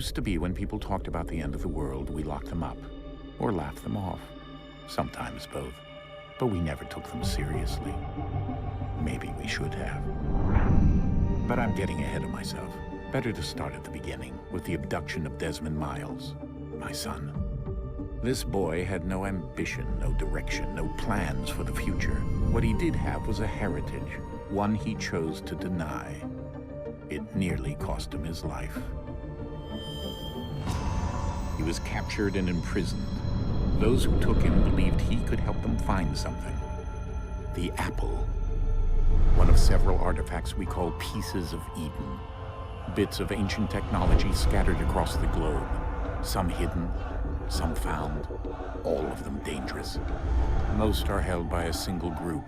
Used to be when people talked about the end of the world, we locked them up or laughed them off. Sometimes both. But we never took them seriously. Maybe we should have. But I'm getting ahead of myself. Better to start at the beginning, with the abduction of Desmond Miles, my son. This boy had no ambition, no direction, no plans for the future. What he did have was a heritage, one he chose to deny. It nearly cost him his life. He was captured and imprisoned. Those who took him believed he could help them find something. The apple. One of several artifacts we call Pieces of Eden. Bits of ancient technology scattered across the globe. Some hidden, some found, all of them dangerous. Most are held by a single group,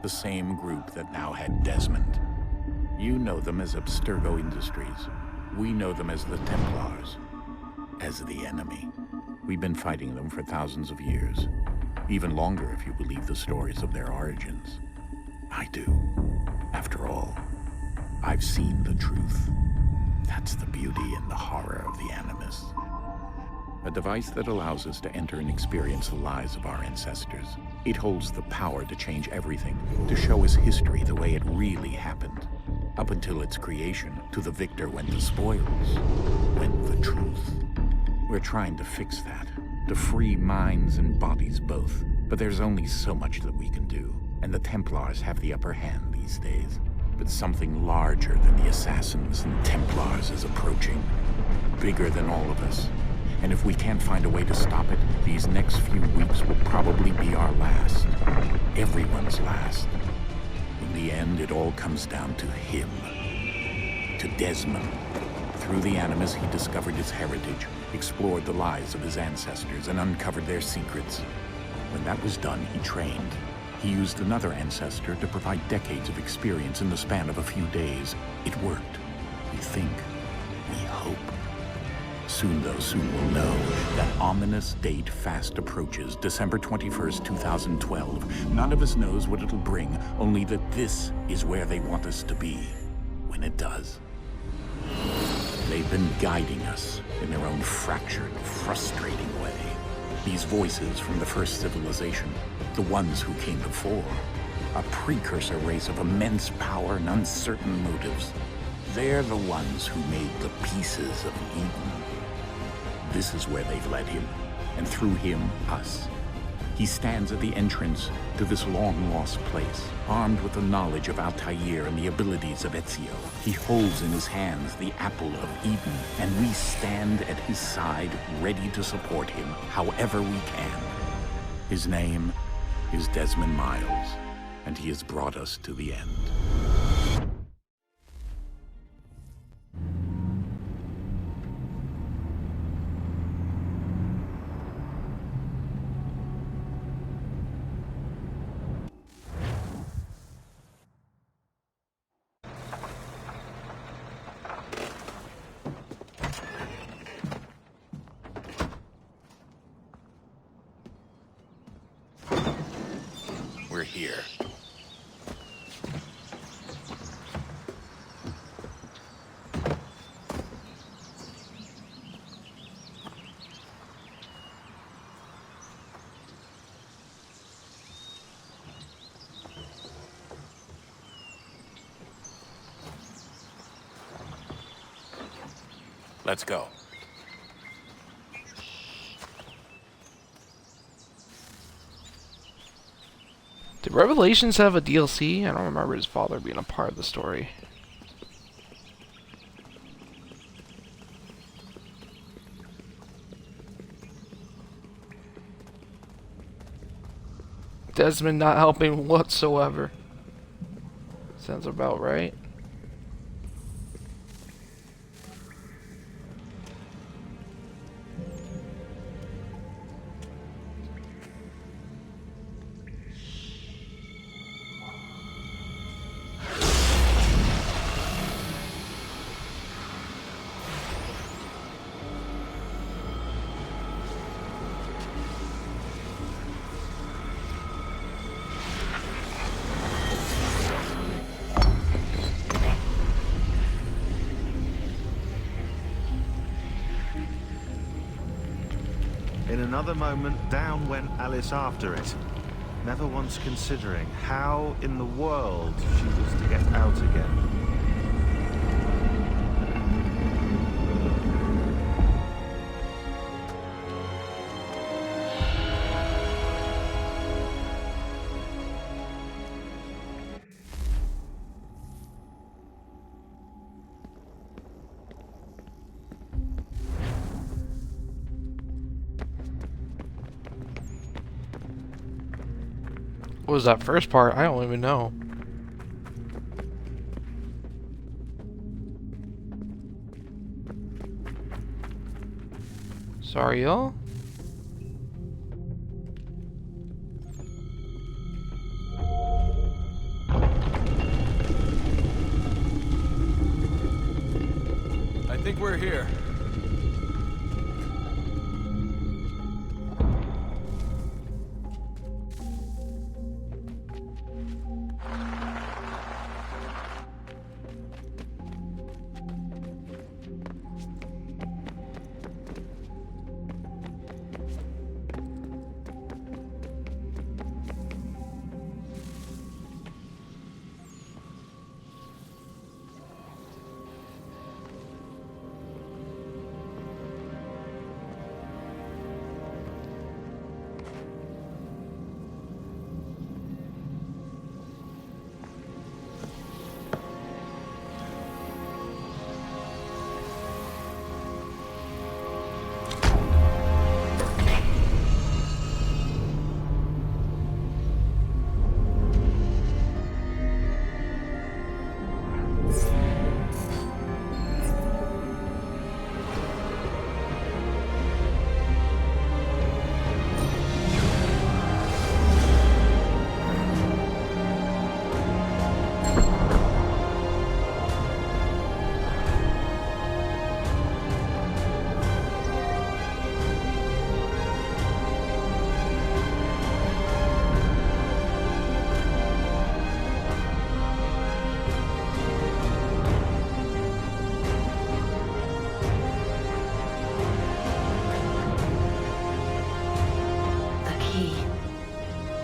the same group that now had Desmond. You know them as Abstergo Industries. We know them as the Templars, as the enemy. We've been fighting them for thousands of years, even longer if you believe the stories of their origins. I do. After all, I've seen the truth. That's the beauty and the horror of the Animus. A device that allows us to enter and experience the lives of our ancestors. It holds the power to change everything, to show us history the way it really happened. Up until its creation, to the victor went the spoils, went the truth. We're trying to fix that, to free minds and bodies both. But there's only so much that we can do, and the Templars have the upper hand these days. But something larger than the Assassins and Templars is approaching, bigger than all of us. And if we can't find a way to stop it, these next few weeks will probably be our last. Everyone's last. In the end, it all comes down to him. To Desmond. Through the Animus, he discovered his heritage, explored the lives of his ancestors, and uncovered their secrets. When that was done, he trained. He used another ancestor to provide decades of experience in the span of a few days. It worked. We think. We hope. Soon we'll know. That ominous date fast approaches, December 21st, 2012. None of us knows what it'll bring, only that this is where they want us to be, when it does. They've been guiding us in their own fractured, frustrating way. These voices from the first civilization, the ones who came before, a precursor race of immense power and uncertain motives. They're the ones who made the Pieces of Eden. This is where they've led him, and through him, us. He stands at the entrance to this long-lost place, armed with the knowledge of Altair and the abilities of Ezio. He holds in his hands the Apple of Eden, and we stand at his side, ready to support him however we can. His name is Desmond Miles, and he has brought us to the end. We're here. Let's go. Did Revelations have a DLC? I don't remember his father being a part of the story. Desmond not helping whatsoever. Sounds about right. In another moment, down went Alice after it, never once considering how in the world she was to get out again. What was that first part? I don't even know. Sorry, y'all. I think we're here.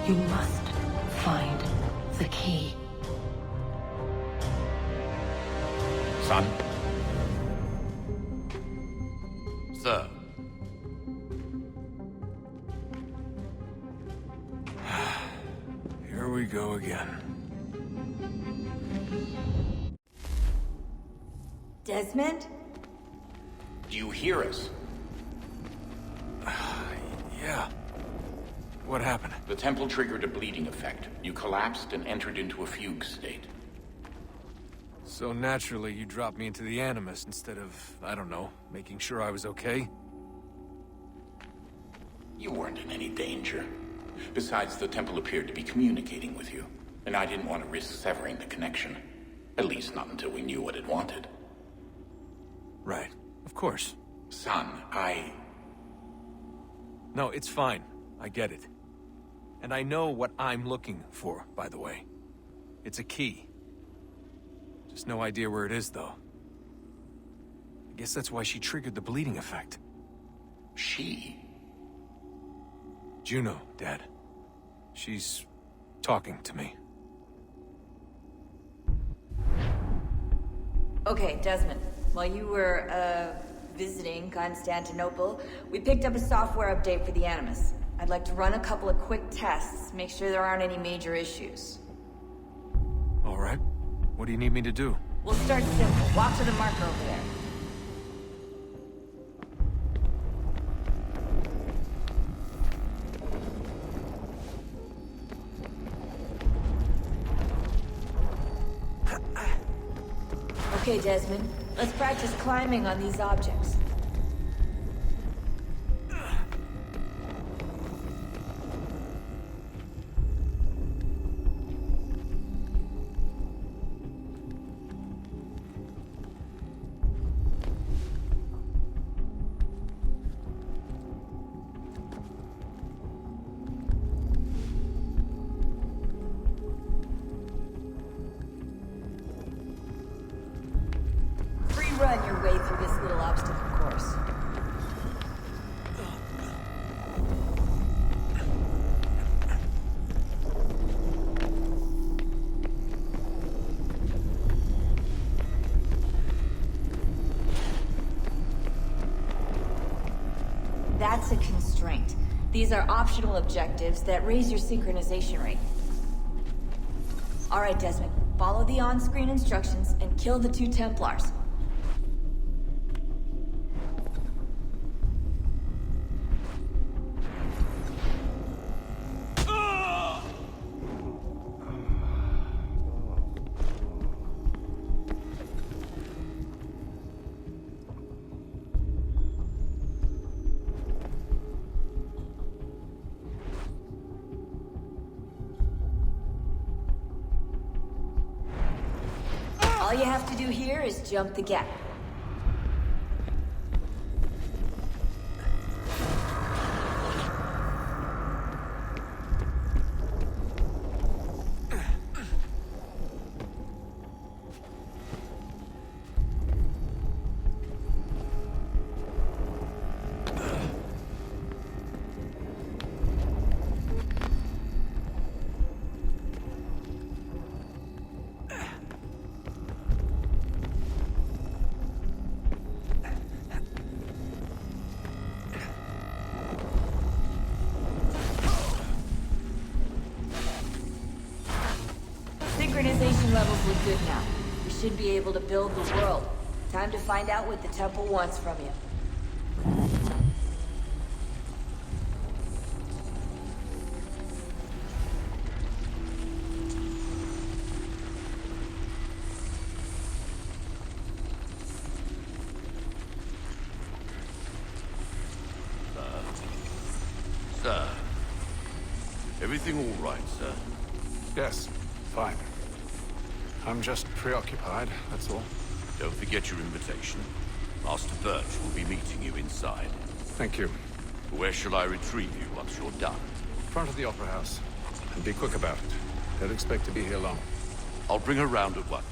You must find the key. Son? Sir. Here we go again. Desmond? Do you hear us? Yeah. What happened? The temple triggered a bleeding effect. You collapsed and entered into a fugue state. So naturally, you dropped me into the Animus instead of, I don't know, making sure I was okay? You weren't in any danger. Besides, the temple appeared to be communicating with you, and I didn't want to risk severing the connection. At least not until we knew what it wanted. Right. Of course. Son, No, it's fine. I get it. And I know what I'm looking for, by the way. It's a key. Just no idea where it is, though. I guess that's why she triggered the bleeding effect. She? Juno, Dad. She's talking to me. Okay, Desmond. While you were, visiting Constantinople, we picked up a software update for the Animus. I'd like to run a couple of quick tests, make sure there aren't any major issues. All right. What do you need me to do? We'll start simple. Walk to the marker over there. Okay, Desmond. Let's practice climbing on these objects. Run your way through this little obstacle That's a constraint. These are optional objectives that raise your synchronization rate. Alright, Desmond. Follow the on-screen instructions and kill the 2 Templars. All you have to do here is jump the gap. Synchronization levels look good now. We should be able to build the world. Time to find out what the temple wants from you. Sir. Everything all right, sir? Yes, fine. I'm just preoccupied, that's all. Don't forget your invitation. Master Birch will be meeting you inside. Thank you. Where shall I retrieve you once you're done? Front of the Opera House. And be quick about it. Don't expect to be here long. I'll bring her round at once.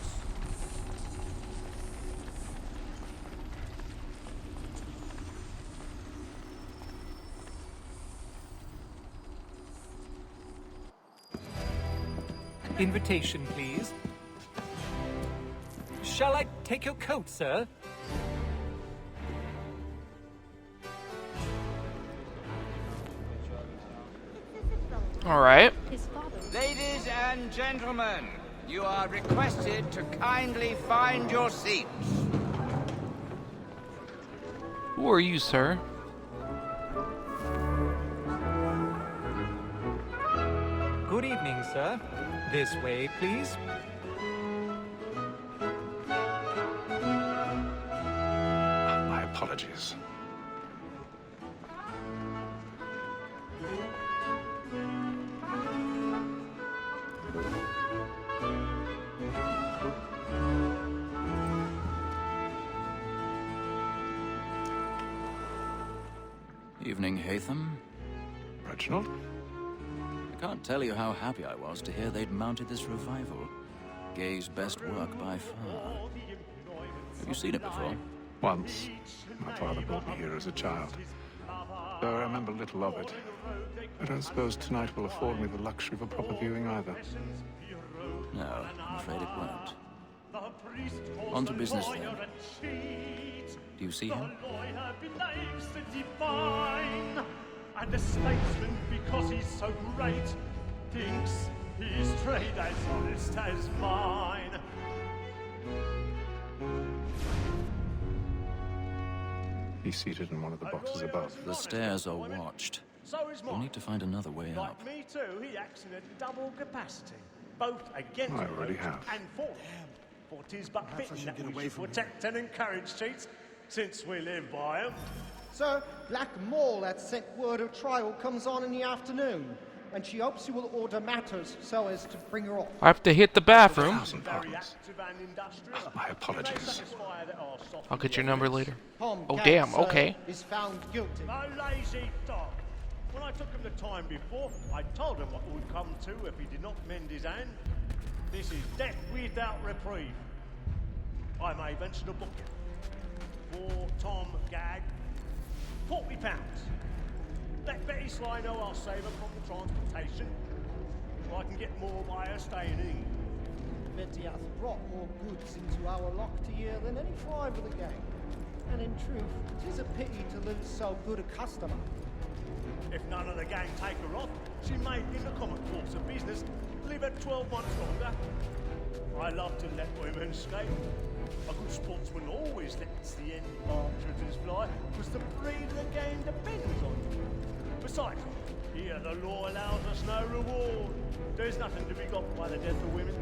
Invitation, please. Shall I take your coat, sir? All right. Ladies and gentlemen, you are requested to kindly find your seats. Who are you, sir? Good evening, sir. This way, please. My apologies. Evening, Hatham. Reginald? I can't tell you how happy I was to hear they'd mounted this revival. Gay's best work by far. Have you seen it before? Once. My father brought me here as a child. Though I remember little of it. I don't suppose tonight will afford me the luxury of a proper viewing either. No, I'm afraid it won't. On to business then. Do you see him? And the statesman, because he's so great, thinks his trade as honest as mine. He's seated in one of the boxes above. The stairs are watched. So is We'll mine. need to find another way up. Like me too, he acts in a double capacity, both against I already rogues have. and for them. For 'tis but fitting that we should protect and encourage cheats, since we live by 'em. Sir, Black Mall had sent word of trial comes on in the afternoon, and she hopes you will order matters so as to bring her off. I have to hit the bathroom. Very active and industrious. My apologies. Satisfy that our soft I'll get your number later. Tom Oh, Cad, damn, sir, okay. is found guilty. A lazy dog. When I took him the time before, I told him what would come to if he did not mend his hand. This is death without reprieve. I may venture to book it. For Tom Gag, £40. Let Betty Sly know I'll save her from the transportation, so I can get more by her staying in. Betty hath brought more goods into our locked year than any tribe of the gang. And in truth, 'tis a pity to lose so good a customer. If none of the gang take her off, she may, in the common course of business, live at 12 months longer. I love to let women skate. A good sportsman always lets the end partridges fly, because the breed of the game depends on it. Besides, here the law allows us no reward. There's nothing to be got by the death of women,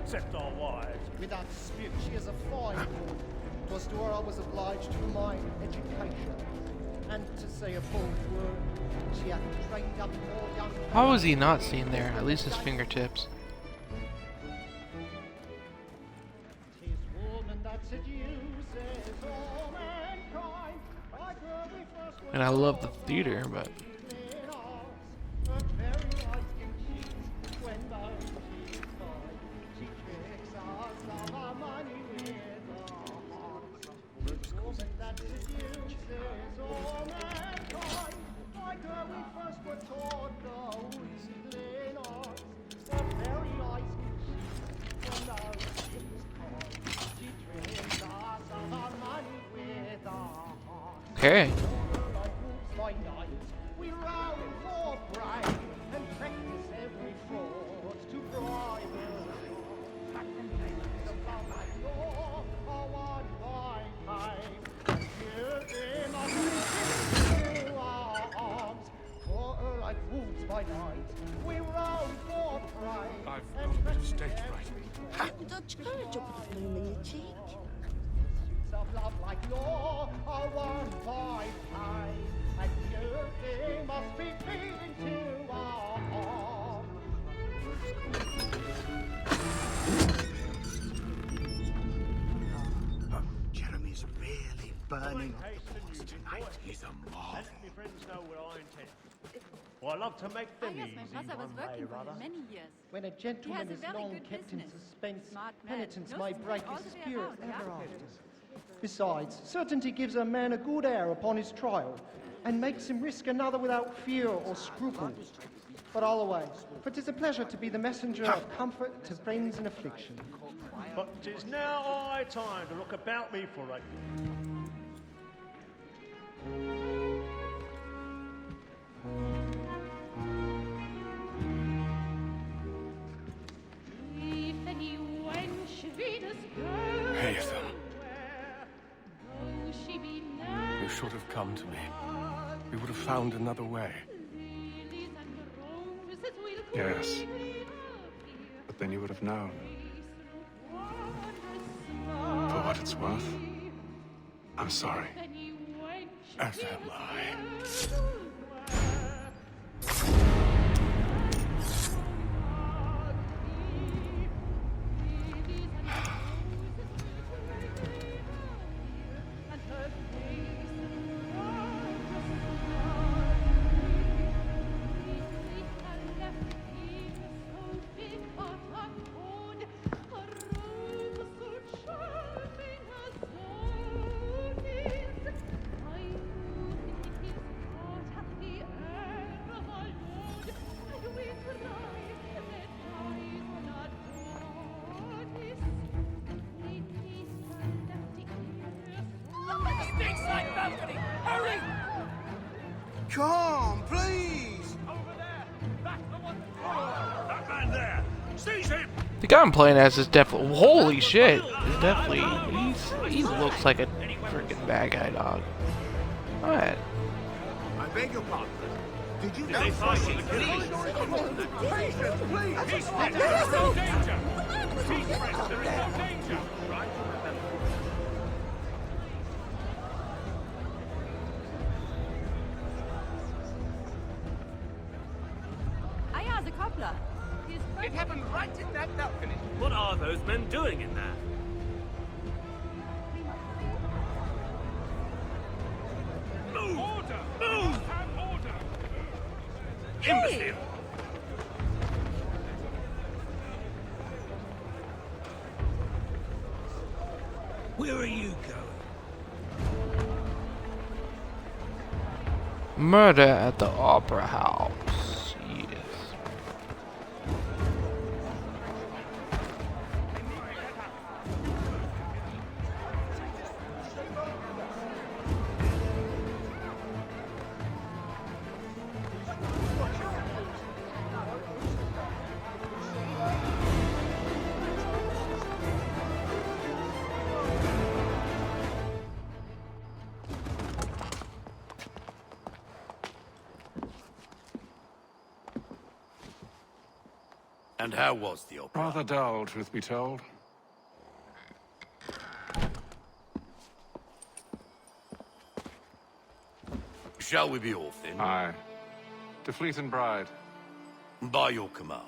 except our wives. Without dispute, she is a fine woman. 'Twas to her I was obliged for my education. And to say a bold word, she hath trained up more young... How is he not seen there? At least his fingertips. And I love the theater, but... Okay. I've got a stage fright. Dutch courage up with the bloom in your cheek. Of love like law are won by time, and you must be feeding to our arms. Jeremy's really burning up the box tonight. He's a marvel. Let me friends know what I intend. Well, I love to make them easy one way or other. When a gentleman is long kept in suspense, penitence may break his spirit ever after. Besides, certainty gives a man a good air upon his trial, and makes him risk another without fear or scruple. But all away, for 'tis a pleasure to be the messenger of comfort to friends in affliction. But 'tis now high time to look about me for a... Haytham. You should have come to me. We would have found another way. Yes. But then you would have known. For what it's worth, I'm sorry. As am I. Come, please! That man there! Seize him! The guy I'm playing as is definitely... Holy shit! He's definitely... He looks like a freaking bad guy, dog. Alright. I beg your pardon. Did you They find you, please! Peace, friends, there is no danger! Peace, friends, there is no danger! Right? Aya's a cobbler. It happened right in that balcony. What are those men doing in there? Move! Order! Move! Have order! Imbecile! Where are you going? Murder at the Opera House. Yes. And how was the opera? Rather dull, truth be told. Shall we be off then? Aye. To Fleet and Bride. By your command.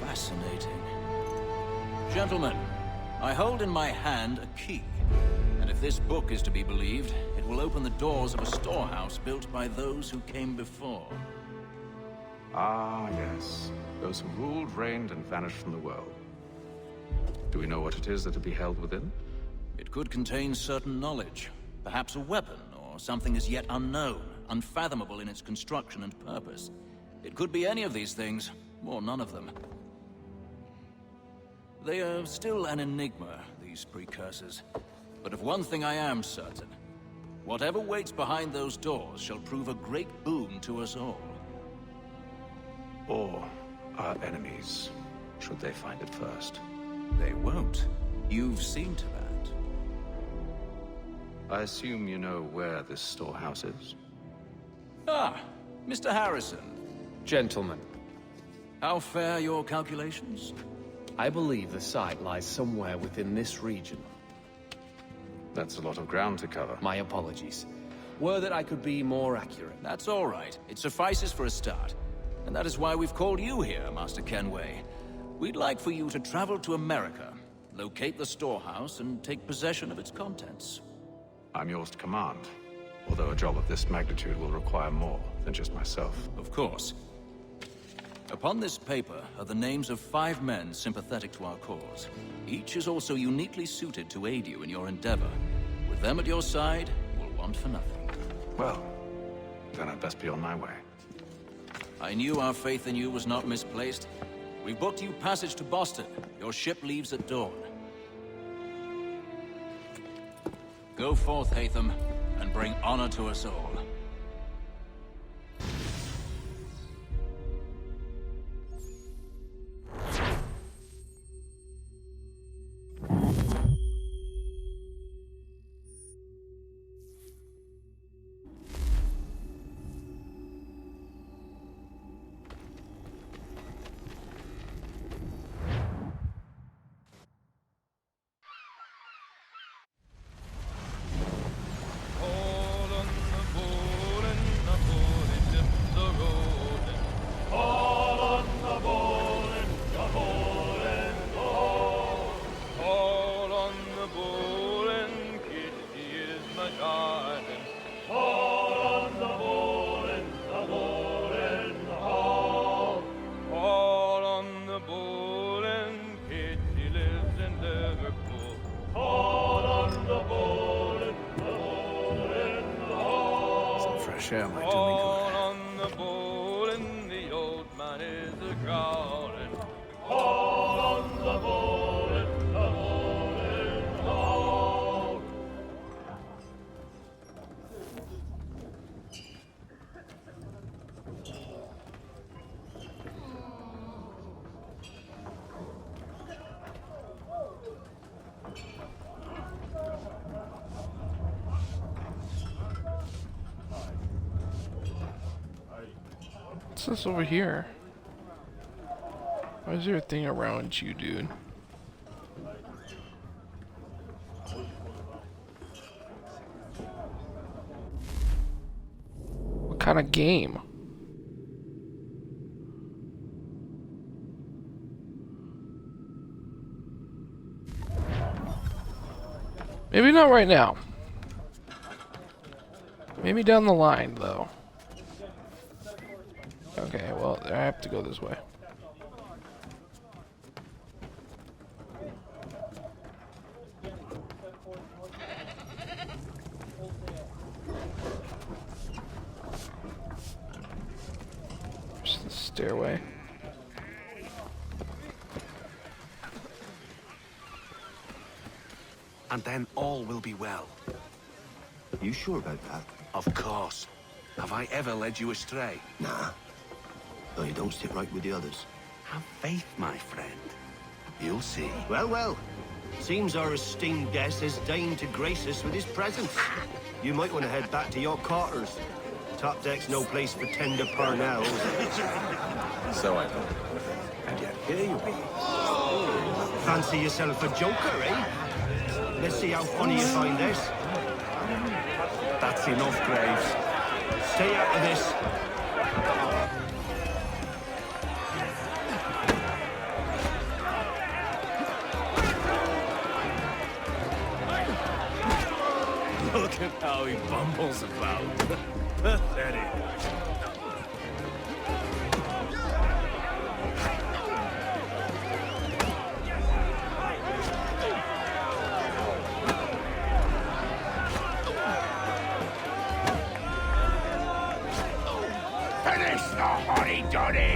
Fascinating. Gentlemen, I hold in my hand a key. And if this book is to be believed, it will open the doors of a storehouse built by those who came before. Ah, yes. Those who ruled, reigned, and vanished from the world. Do we know what it is that will be held within? It could contain certain knowledge. Perhaps a weapon, or something as yet unknown, unfathomable in its construction and purpose. It could be any of these things, or none of them. They are still an enigma, these precursors. But of one thing I am certain. Whatever waits behind those doors shall prove a great boon to us all. Or our enemies, should they find it first. They won't. You've seen to that. I assume you know where this storehouse is? Ah, Mr. Harrison. Gentlemen. How fare your calculations? I believe the site lies somewhere within this region. That's a lot of ground to cover. My apologies. Were that I could be more accurate. That's all right. It suffices for a start. And that is why we've called you here, Master Kenway. We'd like for you to travel to America, locate the storehouse, and take possession of its contents. I'm yours to command. Although a job of this magnitude will require more than just myself. Of course. Upon this paper are the names of 5 men sympathetic to our cause. Each is also uniquely suited to aid you in your endeavor. With them at your side, you'll want for nothing. Well, then I'd best be on my way. I knew our faith in you was not misplaced. We've booked you passage to Boston. Your ship leaves at dawn. Go forth, Hatham, and bring honor to us all. Share my doing good. On the bowl and the old man is a-growling. All on the bowl and the bowling hall. What's this over here? Why is there a thing around you, dude? What kind of game? Maybe not right now. Maybe down the line, though. Okay, well, I have to go this way. There's the stairway. And then all will be well. You sure about that? Of course. Have I ever led you astray? Nah. Though you don't sit right with the others. Have faith, my friend. You'll see. Well, well. Seems our esteemed guest has deigned to grace us with his presence. You might want to head back to your quarters. Top deck's no place for tender parnells. So I know. And yet here you be. Fancy yourself a joker, eh? Let's see how funny you find this. That's enough, Graves. Stay out of this. Look at how he bumbles about. Pathetic. Finish the hotty-dotty!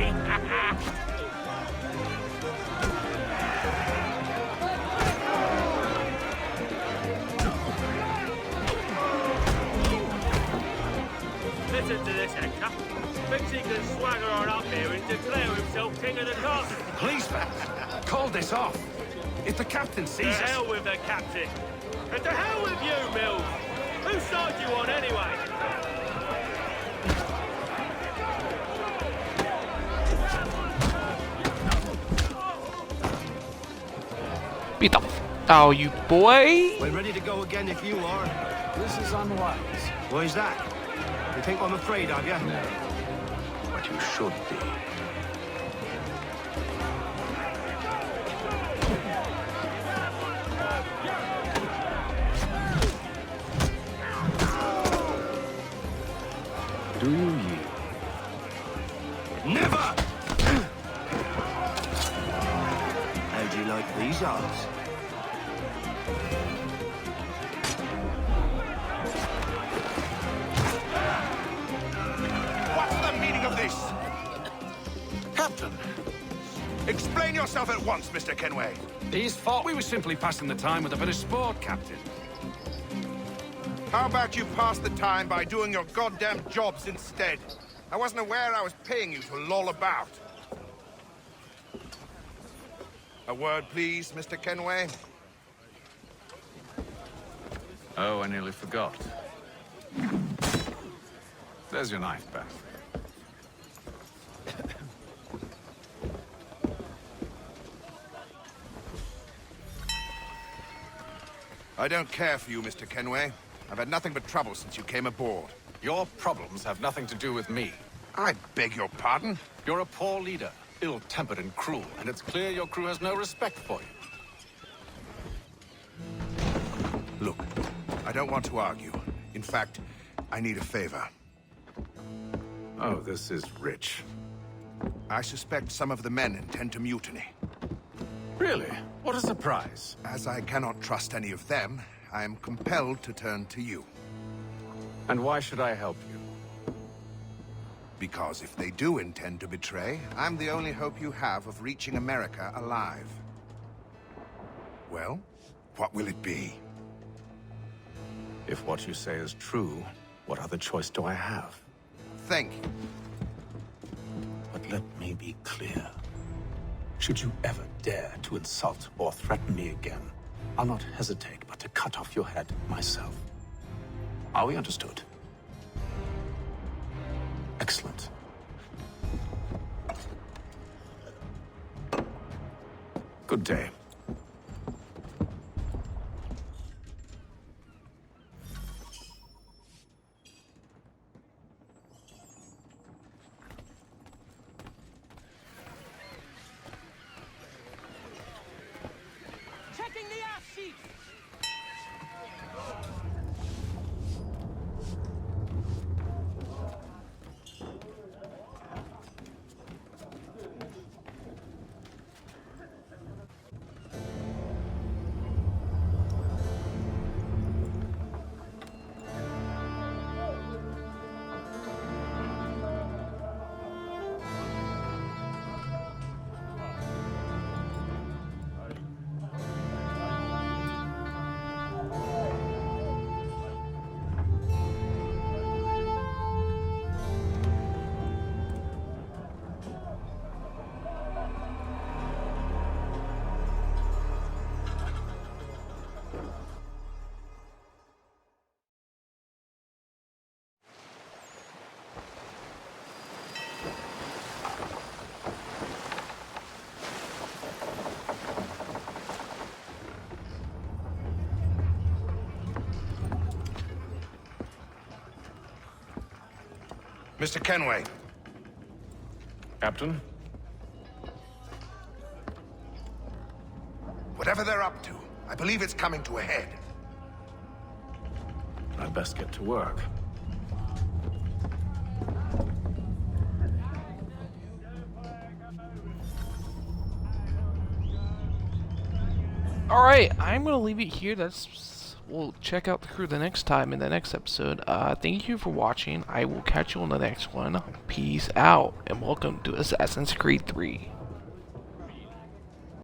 Listen to this, Hector. Thinks he can swagger on up here and declare himself king of the castle. Please, man. Call this off. If the captain To sees us... hell with the captain. And to hell with you, Mills. Whose side you on, anyway? Beat the f out, you boy! We're ready to go again if you are. This is unwise. Why's that? You think I'm afraid of you? No. But you should be. Do you yield? Never! How do you like these odds? What's the meaning of this? Captain! Explain yourself at once, Mr. Kenway. He's thought we were simply passing the time with a bit of sport, Captain. How about you pass the time by doing your goddamn jobs instead? I wasn't aware I was paying you to loll about. A word, please, Mr. Kenway. Oh, I nearly forgot. There's your knife, Beth. I don't care for you, Mr. Kenway. I've had nothing but trouble since you came aboard. Your problems have nothing to do with me. I beg your pardon? You're a poor leader, ill-tempered and cruel, and it's clear your crew has no respect for you. Look, I don't want to argue. In fact, I need a favor. Oh, this is rich. I suspect some of the men intend to mutiny. Really? What a surprise. As I cannot trust any of them, I am compelled to turn to you. And why should I help you? Because if they do intend to betray, I'm the only hope you have of reaching America alive. Well, what will it be? If what you say is true, what other choice do I have? Thank you. But let me be clear. Should you ever dare to insult or threaten me again, I'll not hesitate but to cut off your head myself. Are we understood? Excellent. Good day. Checking the ass sheet! Mr. Kenway. Captain? Whatever they're up to, I believe it's coming to a head. I'd best get to work. Alright, I'm gonna leave it here. We'll check out the crew the next time in the next episode. Thank you for watching. I will catch you on the next one. Peace out, and welcome to Assassin's Creed 3.